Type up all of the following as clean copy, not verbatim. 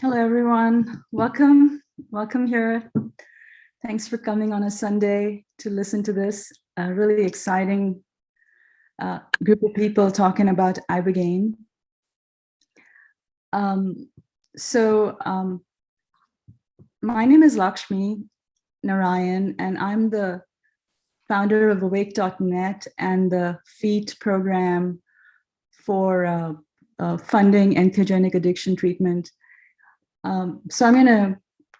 Hello, everyone. Welcome here. Thanks for coming on a Sunday to listen to this really exciting group of people talking about Ibogaine. My name is Lakshmi Narayan, and I'm the founder of awake.net and the FEAT program for funding entheogenic addiction treatment. So I'm going to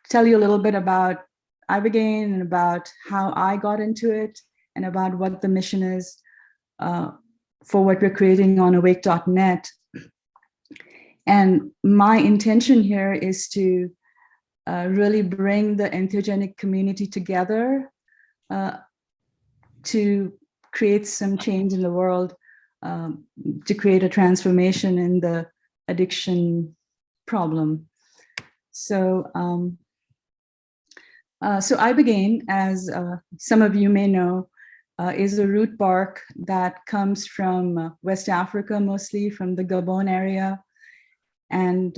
tell you a little bit about Ibogaine and about how I got into it and about what the mission is for what we're creating on awake.net. And my intention here is to really bring the entheogenic community together to create some change in the world, to create a transformation in the addiction problem. So Ibogaine, as some of you may know, is a root bark that comes from West Africa, mostly from the Gabon area. And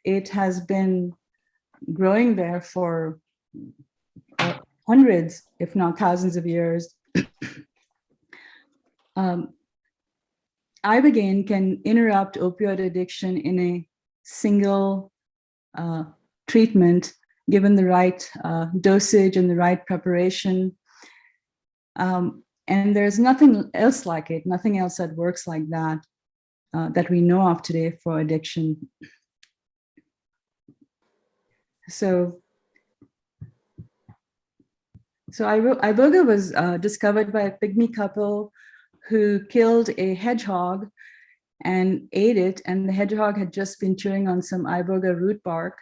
it has been growing there for hundreds, if not thousands of years. Ibogaine can interrupt opioid addiction in a single treatment, given the right dosage and the right preparation. And there's nothing else like it, nothing else that works like that, that we know of today for addiction. So Iboga was discovered by a pygmy couple who killed a hedgehog and ate it, and the hedgehog had just been chewing on some Iboga root bark,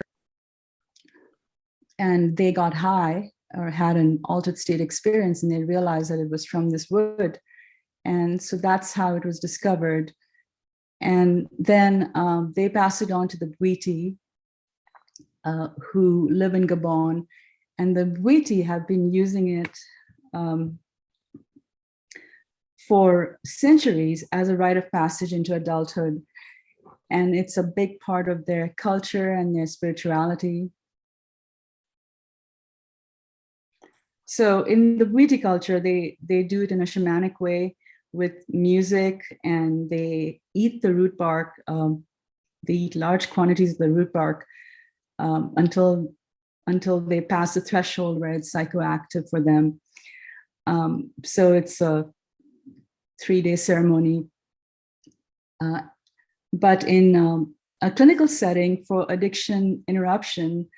and they got high or had an altered state experience, and they realized that it was from this wood. And so that's how it was discovered. And then they passed it on to the Bwiti, who live in Gabon, and the Bwiti have been using it for centuries as a rite of passage into adulthood. And it's a big part of their culture and their spirituality. So in the Bwiti culture, they do it in a shamanic way with music, and they eat the root bark. They eat large quantities of the root bark until they pass the threshold where it's psychoactive for them. So it's a 3-day ceremony. But in a clinical setting for addiction interruption,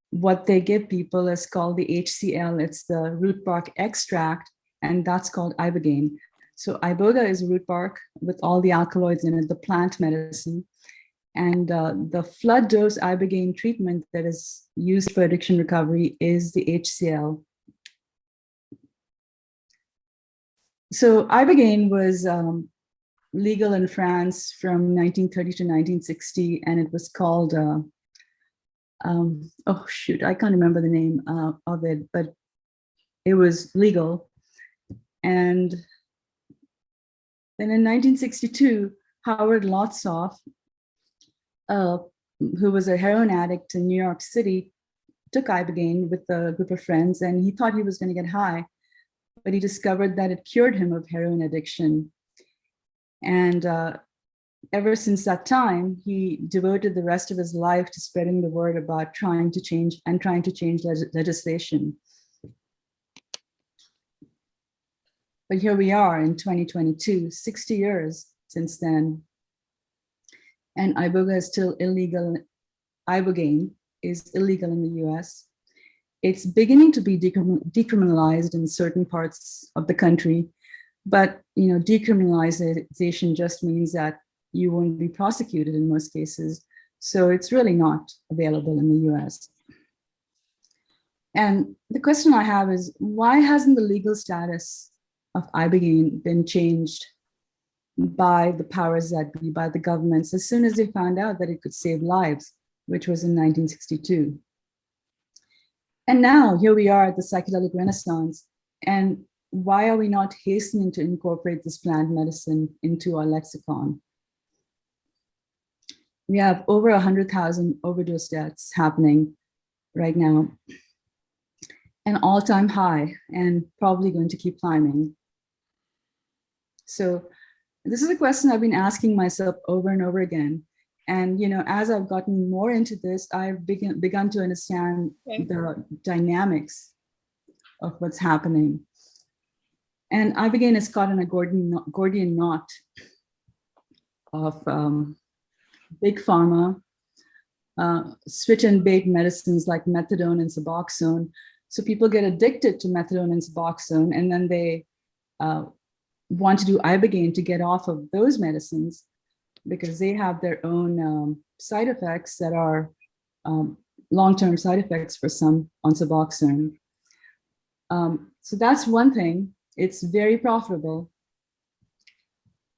what they give people is called the HCl. It's the root bark extract, and that's called Ibogaine. So Iboga is root bark with all the alkaloids in it, the plant medicine. And the flood dose Ibogaine treatment that is used for addiction recovery is the HCl. So Ibogaine was legal in France from 1930 to 1960, and it was called, oh shoot, I can't remember the name of it, but it was legal. And then in 1962, Howard Lotsoff, who was a heroin addict in New York City, took Ibogaine with a group of friends, and he thought he was going to get high, but he discovered that it cured him of heroin addiction. And ever since that time, he devoted the rest of his life to spreading the word about trying to change legislation. But here we are in 2022, 60 years since then. And Iboga is still illegal. Ibogaine is illegal in the US. It's beginning to be decriminalized in certain parts of the country, but decriminalization just means that you won't be prosecuted in most cases. So it's really not available in the US. And the question I have is, why hasn't the legal status of Ibogaine been changed by the powers that be, by the governments, as soon as they found out that it could save lives, which was in 1962. And now here we are at the psychedelic renaissance. And why are we not hastening to incorporate this plant medicine into our lexicon? We have over 100,000 overdose deaths happening right now, an all-time high, and probably going to keep climbing. So this is a question I've been asking myself over and over again. And as I've gotten more into this, I've begun to understand the dynamics of what's happening. And Ibogaine is caught in a Gordian knot of big pharma, switch and bait medicines like methadone and Suboxone. So people get addicted to methadone and Suboxone, and then they want to do Ibogaine to get off of those medicines because they have their own side effects that are long-term side effects for some on Suboxone. So that's one thing. It's very profitable.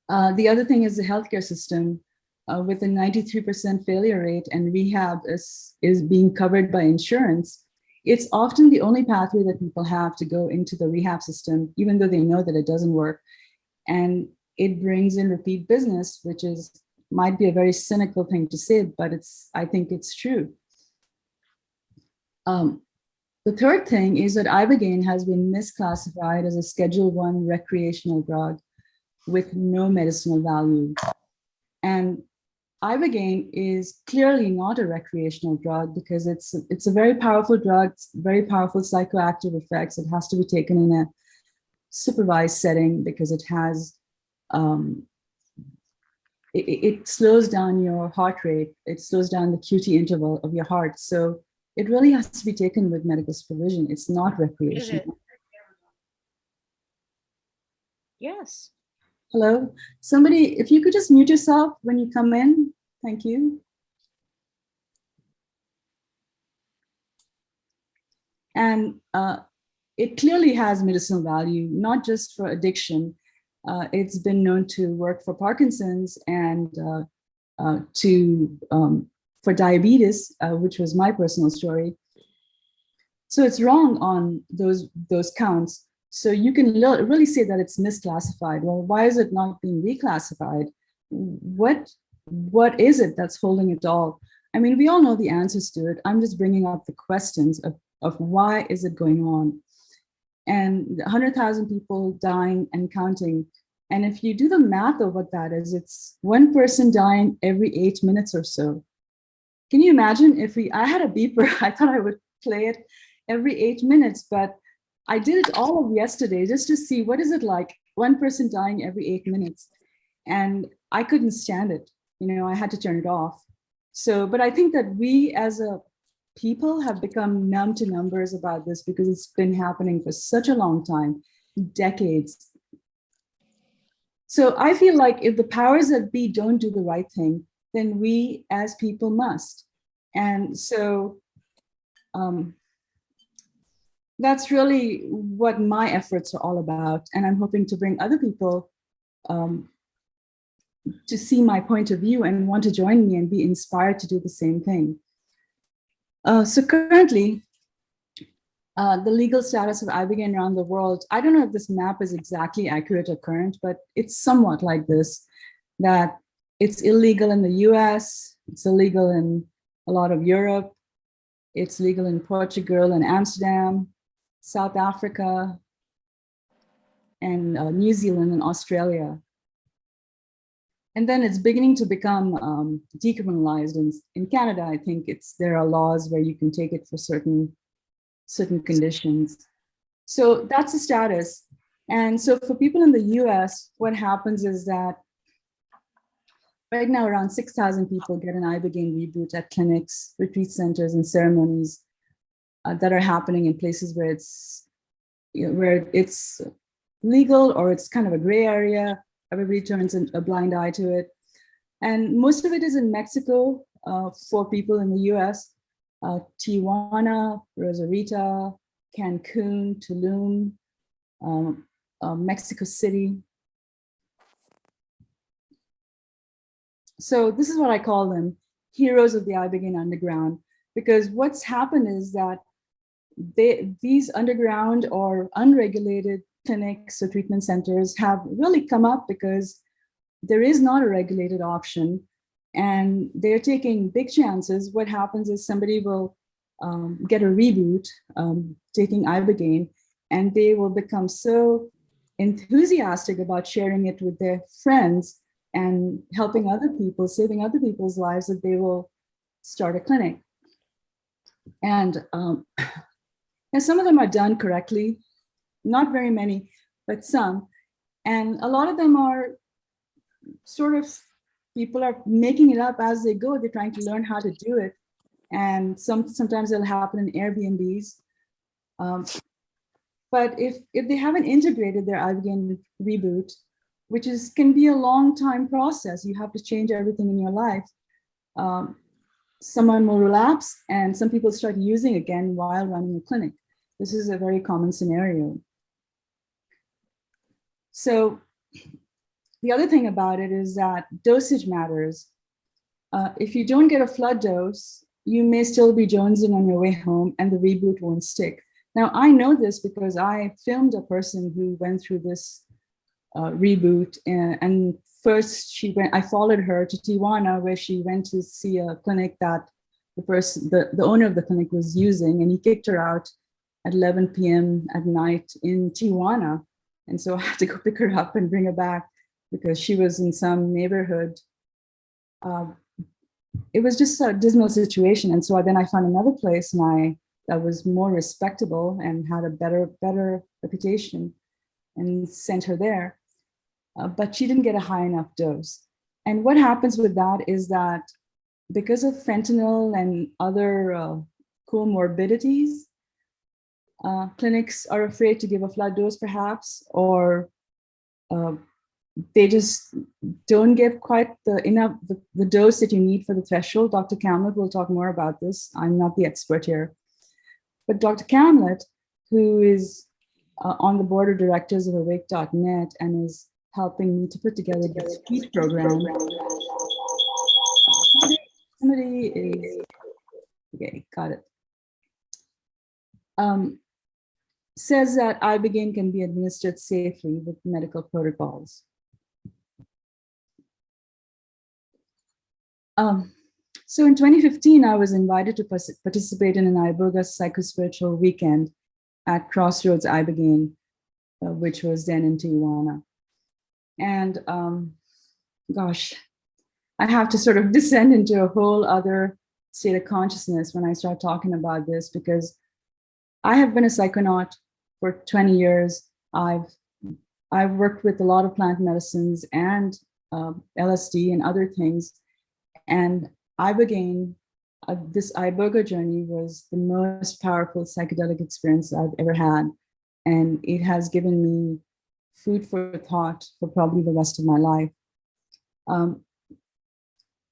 The other thing is the healthcare system. With a 93% failure rate and rehab is being covered by insurance, it's often the only pathway that people have to go into the rehab system, even though they know that it doesn't work. And it brings in repeat business, which might be a very cynical thing to say, but I think it's true. The third thing is that Ibogaine has been misclassified as a Schedule I recreational drug with no medicinal value. And Ibogaine is clearly not a recreational drug because it's a very powerful drug, very powerful psychoactive effects. It has to be taken in a supervised setting because it has, it slows down your heart rate. It slows down the QT interval of your heart. So it really has to be taken with medical supervision. It's not recreational. Yes. Hello, somebody, if you could just mute yourself when you come in, thank you. And it clearly has medicinal value, not just for addiction. It's been known to work for Parkinson's and for diabetes, which was my personal story. So it's wrong on those counts. So you can really say that it's misclassified. Well, why is it not being reclassified? What is it that's holding it all? I mean, we all know the answers to it. I'm just bringing up the questions of why is it going on? And 100,000 people dying and counting. And if you do the math of what that is, it's one person dying every 8 minutes or so. Can you imagine if I had a beeper, I thought I would play it every 8 minutes, but I did it all of yesterday just to see what is it like, one person dying every 8 minutes. And I couldn't stand it. I had to turn it off. So, but I think that we as a people have become numb to numbers about this because it's been happening for such a long time, decades. So I feel like if the powers that be don't do the right thing, then we as people must. And so that's really what my efforts are all about. And I'm hoping to bring other people to see my point of view and want to join me and be inspired to do the same thing. So currently, the legal status of Ibogaine around the world, I don't know if this map is exactly accurate or current, but it's somewhat like this, that it's illegal in the US, it's illegal in a lot of Europe, it's legal in Portugal and Amsterdam, South Africa, and New Zealand and Australia. And then it's beginning to become decriminalized in Canada. I think there are laws where you can take it for certain conditions. So that's the status. And so for people in the US, what happens is that right now around 6,000 people get an Ibogaine reboot at clinics, retreat centers, and ceremonies that are happening in places where it's legal or it's kind of a gray area. Everybody turns a blind eye to it. And most of it is in Mexico for people in the US, Tijuana, Rosarita, Cancun, Tulum, Mexico City. So this is what I call them, heroes of the Ibogaine underground, because what's happened is that these underground or unregulated clinics or treatment centers have really come up because there is not a regulated option. and they're taking big chances. What happens is somebody will get a reboot, taking Ibogaine, and they will become so enthusiastic about sharing it with their friends and helping other people, saving other people's lives, that they will start a clinic. And some of them are done correctly, not very many, but some. And a lot of them are sort of, people are making it up as they go. They're trying to learn how to do it. And sometimes it'll happen in Airbnbs. But if they haven't integrated their Ibogaine reboot, which can be a long time process, you have to change everything in your life. Someone will relapse, and some people start using again while running a clinic. This is a very common scenario. So the other thing about it is that dosage matters. If you don't get a flood dose, you may still be jonesing on your way home and the reboot won't stick. Now, I know this because I filmed a person who went through this reboot, and first I followed her to Tijuana, where she went to see a clinic that the owner of the clinic was using, and he kicked her out at 11 p.m. at night in Tijuana. And so I had to go pick her up and bring her back because she was in some neighborhood. It was just a dismal situation. And so then I found another place that was more respectable and had a better reputation, and sent her there. But she didn't get a high enough dose. And what happens with that is that because of fentanyl and other comorbidities, clinics are afraid to give a flood dose perhaps, or they just don't give quite the dose that you need for the threshold. Dr. Camlet will talk more about this. I'm not the expert here. But Dr. Camlet, who is on the board of directors of awake.net and is helping me to put together this FEED program. Somebody is, okay, got it. Says that Ibogaine can be administered safely with medical protocols. So in 2015, I was invited to participate in an Iboga psychospiritual weekend at Crossroads Ibogaine, which was then in Tijuana. And gosh, I have to sort of descend into a whole other state of consciousness when I start talking about this, because I have been a psychonaut for 20 years. I've worked with a lot of plant medicines and LSD and other things. And Ibogaine, this Iboga journey was the most powerful psychedelic experience I've ever had. And it has given me food for thought for probably the rest of my life.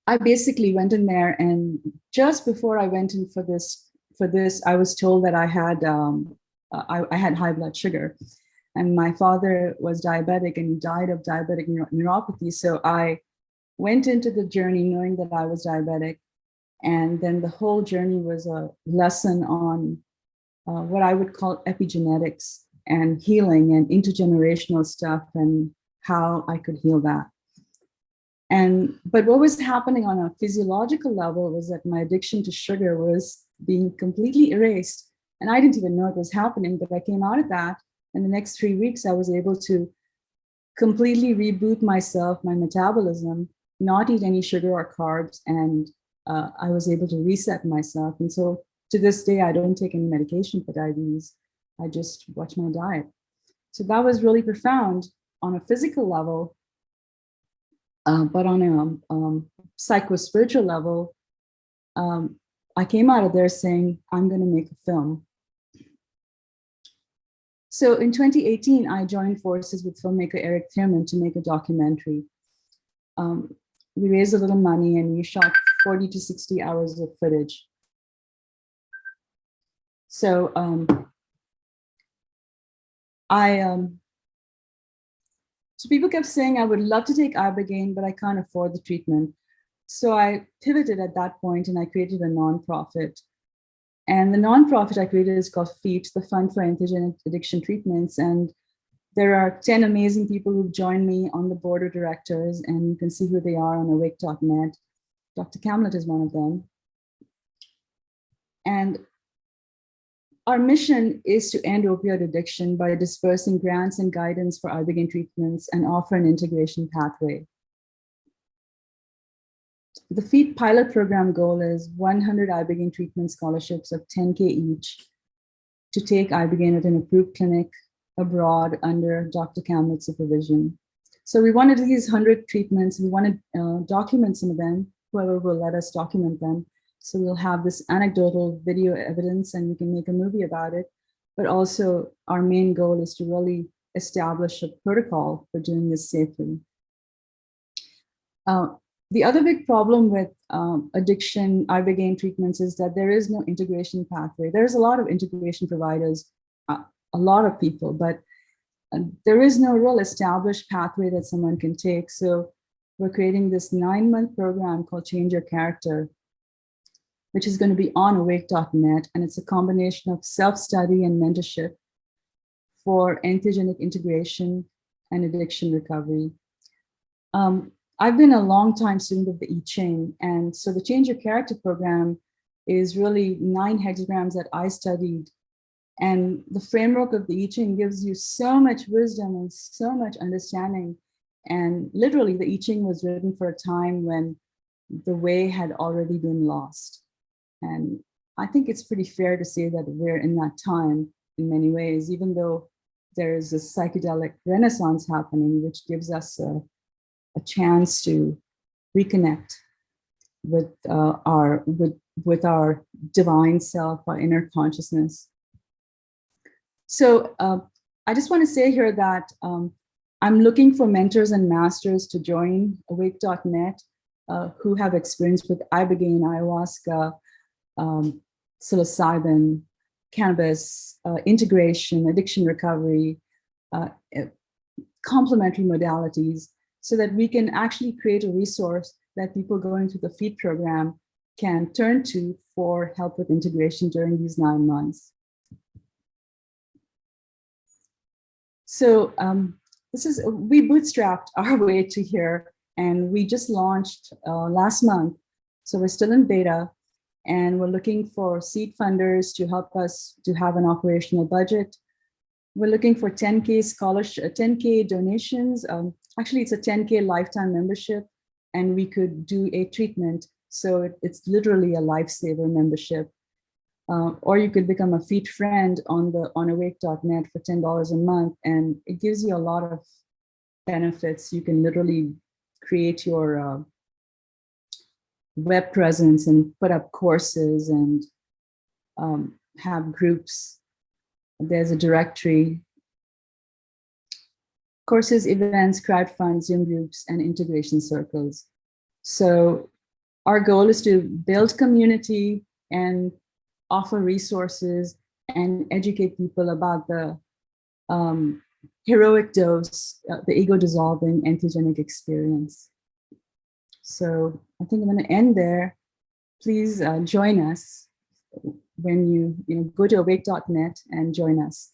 I basically went in there, and just before I went in for this, I was told that I had high blood sugar, and my father was diabetic and he died of diabetic neuropathy. So I went into the journey knowing that I was diabetic, and then the whole journey was a lesson on what I would call epigenetics and healing and intergenerational stuff and how I could heal that. But what was happening on a physiological level was that my addiction to sugar was being completely erased. And I didn't even know it was happening, but I came out of that. And the next 3 weeks, I was able to completely reboot myself, my metabolism, not eat any sugar or carbs. And I was able to reset myself. And so to this day, I don't take any medication for diabetes. I just watch my diet. So that was really profound on a physical level. But on a psycho-spiritual level, I came out of there saying, I'm going to make a film. So in 2018, I joined forces with filmmaker Eric Thierman to make a documentary. We raised a little money and we shot 40 to 60 hours of footage. So so people kept saying, I would love to take Ibogaine, but I can't afford the treatment. So I pivoted at that point and I created a nonprofit. And the nonprofit I created is called FEET, the Fund for Entheogenic Addiction Treatments. And there are 10 amazing people who've joined me on the board of directors, and you can see who they are on awake.net. Dr. Camlet is one of them. And our mission is to end opioid addiction by dispersing grants and guidance for Ibogaine treatments and offer an integration pathway. The FEED pilot program goal is 100 Ibogaine treatment scholarships of 10K each to take Ibogaine at an approved clinic abroad under Dr. Camlet's supervision. So we wanted these 100 treatments, we want to document some of them, whoever will let us document them. So we'll have this anecdotal video evidence and we can make a movie about it. But also our main goal is to really establish a protocol for doing this safely. The other big problem with addiction Ibogaine treatments is that there is no integration pathway. There's a lot of integration providers, a lot of people, but there is no real established pathway that someone can take. So we're creating this 9-month program called Change Your Character, which is going to be on awake.net. And it's a combination of self-study and mentorship for entheogenic integration and addiction recovery. I've been a long-time student of the I Ching. And so the Change Your Character program is really 9 hexagrams that I studied. And the framework of the I Ching gives you so much wisdom and so much understanding. And literally the I Ching was written for a time when the way had already been lost. And I think it's pretty fair to say that we're in that time in many ways, even though there is a psychedelic renaissance happening, which gives us a chance to reconnect with our divine self, our inner consciousness. So I just want to say here that I'm looking for mentors and masters to join awake.net who have experience with Ibogaine, ayahuasca, psilocybin, cannabis, integration, addiction recovery, complementary modalities, so that we can actually create a resource that people going through the FEED program can turn to for help with integration during these 9 months. So we bootstrapped our way to here, and we just launched last month. So we're still in beta, and we're looking for seed funders to help us to have an operational budget. We're looking for 10K scholarship, 10K donations. Actually, it's a 10K lifetime membership, and we could do a treatment. So it's literally a lifesaver membership. Or you could become a FEED friend on awake.net for $10 a month, and it gives you a lot of benefits. You can literally create your web presence and put up courses and have groups. There's a directory, courses, events, crowdfund, Zoom groups, and integration circles. So our goal is to build community and offer resources and educate people about the heroic dose, the ego dissolving entheogenic experience. So I think I'm going to end there. Please join us when you go to awake.net and join us.